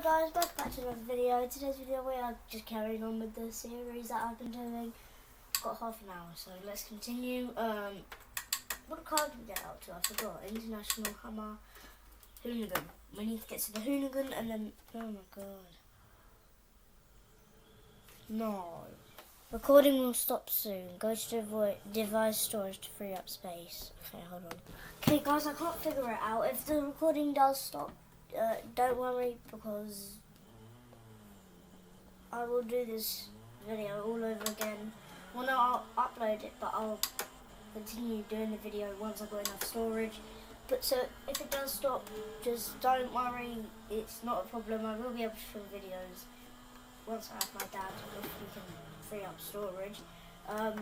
Hello guys, welcome back to another video. In today's video we are just carrying on with the series that I've been doing. Got half an hour, so let's continue. What card did we get out to? I forgot. International Hammer Hoonigan. We need to get to the Hoonigan and then... Oh my god. No. Recording will stop soon. Go to device storage to free up space. Okay, hold on. Okay guys, I can't figure it out. If the recording does stop, don't worry, because I will do this video all over again. Well, no, I'll upload it, but I'll continue doing the video once I've got enough storage. But so, if it does stop, just don't worry, it's not a problem. I will be able to film videos once I have my dad, if we can free up storage. Oh,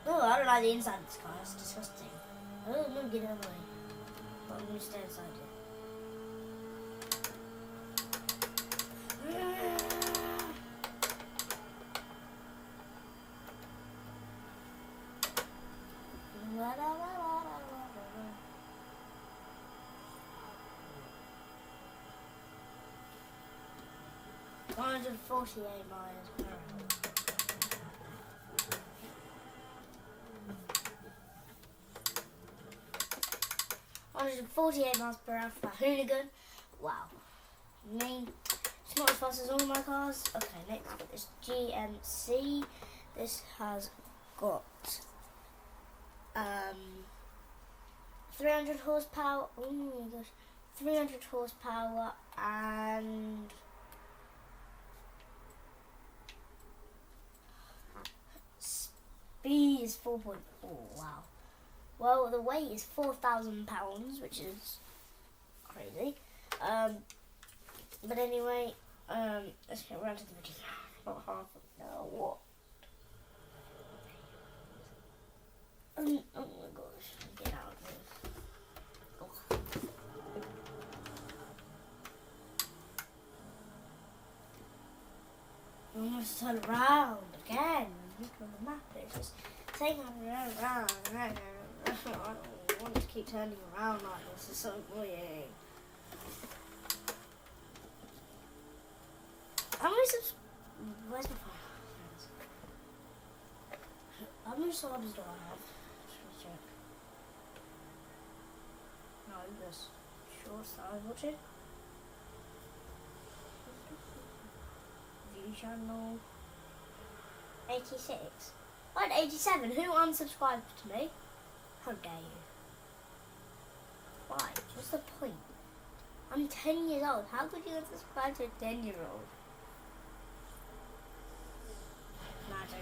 I don't like the inside of this car, it's disgusting. Oh, no, get out of the way. But I'm going to stay inside it. $148 miles per hour. 148 miles per hour for my Hoonigan. Wow. Me. It's not as fast as all my cars. Okay, next we've got this GMC. This has got 300 horsepower. Oh my gosh. 300 horsepower and speed is 4.4. Wow. Well, the weight is 4,000 pounds, which is crazy. But anyway, let's get around to the video. Not half an hour. What? Oh my gosh! Get out of this. Oh. I'm gonna turn around again. Look on the map. It's just saying I'm around. I don't want to keep turning around like this. It's so annoying. Where's my phone? How many subs do I have? Let's check. No, this shorts that I was watching. View channel 86. I had 87. Who unsubscribed to me? How dare you? Why? What's the point? I'm 10 years old. How could you unsubscribe to a 10-year-old? Nah, I don't.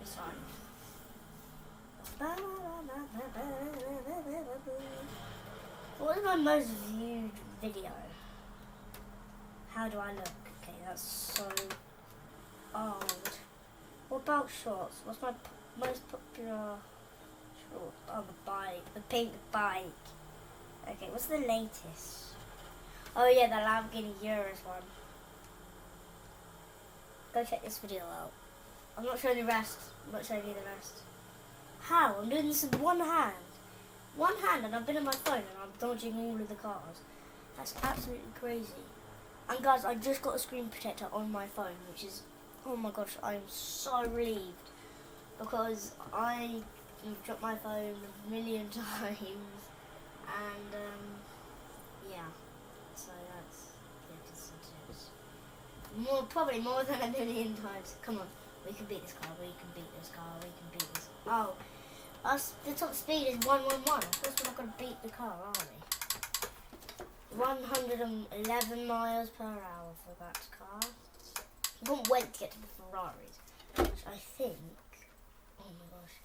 It's fine. What is my most viewed video? How do I look? Okay, that's so old. What about shorts? What's my most popular short? Oh, the bike. The pink bike. Okay, what's the latest? Oh yeah, the Lamborghini Urus one. Go check this video out. I'm not showing the rest. I'm not showing you the rest. How? I'm doing this with one hand. One hand, and I've been on my phone and I'm dodging all of the cars. That's absolutely crazy. And guys, I just got a screen protector on my phone, which is, oh my gosh, I'm so relieved. Because I dropped my phone a million times. And, yeah. So that's probably more than a million times. Come on, we can beat this car, we can beat this car, we can beat this. Oh, the top speed is 111. Of course we're not going to beat the car, are we? 111 miles per hour for that car. I can't wait to get to the Ferraris, which I think, oh my gosh.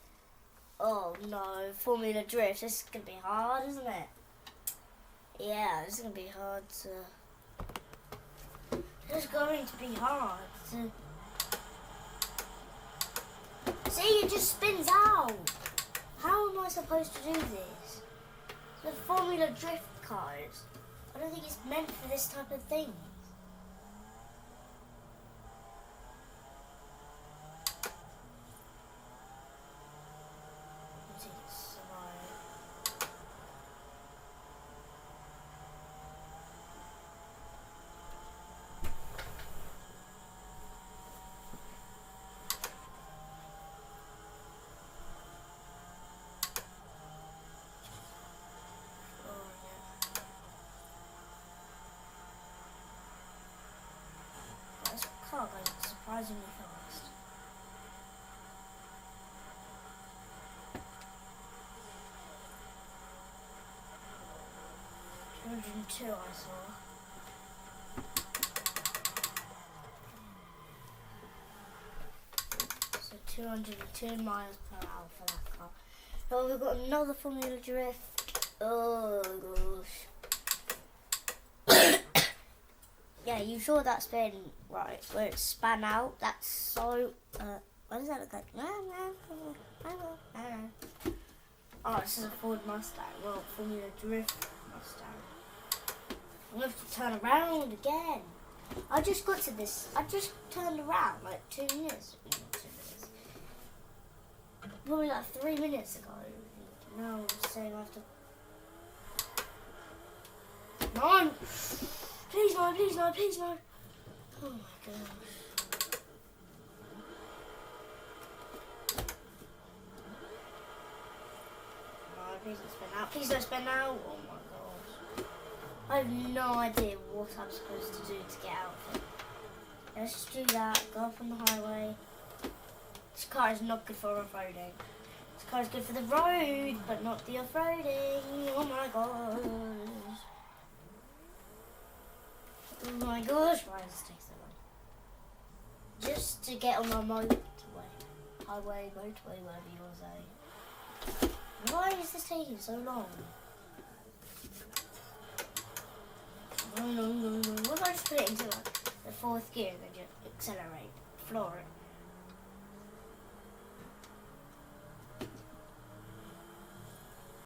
Oh no, Formula Drift, this is going to be hard, isn't it? Yeah, this is going to be hard to... It's going to be hard to... See, it just spins out. How am I supposed to do this? The Formula Drift cars, I don't think it's meant for this type of thing. surprisingly fast. 202 I saw. So 202 miles per hour for that car. Oh, we've got another Formula Drift. Oh gosh. Yeah, you saw that spin, right, where it span out. That's so, what does that look like? Oh, this is a Ford Mustang. Well, Formula Drift Mustang. I'm going to have to turn around again. I just got to this. I just turned around like 2 minutes. Probably like 3 minutes ago. Now I'm saying I have to. No! Please no, please no, please no. Oh my gosh. No, please don't spin out. Please don't spin out. Oh my gosh. I have no idea what I'm supposed to do to get out of it. Let's just do that. Go up on the highway. This car is not good for off-roading. This car is good for the road, but not the off-roading. Oh my gosh. Oh my gosh, why does this take so long? Just to get on my motorway. Highway, motorway, whatever you want to say. Why is this taking so long? No. What if I just put it into like the 4th gear and then just accelerate, floor it?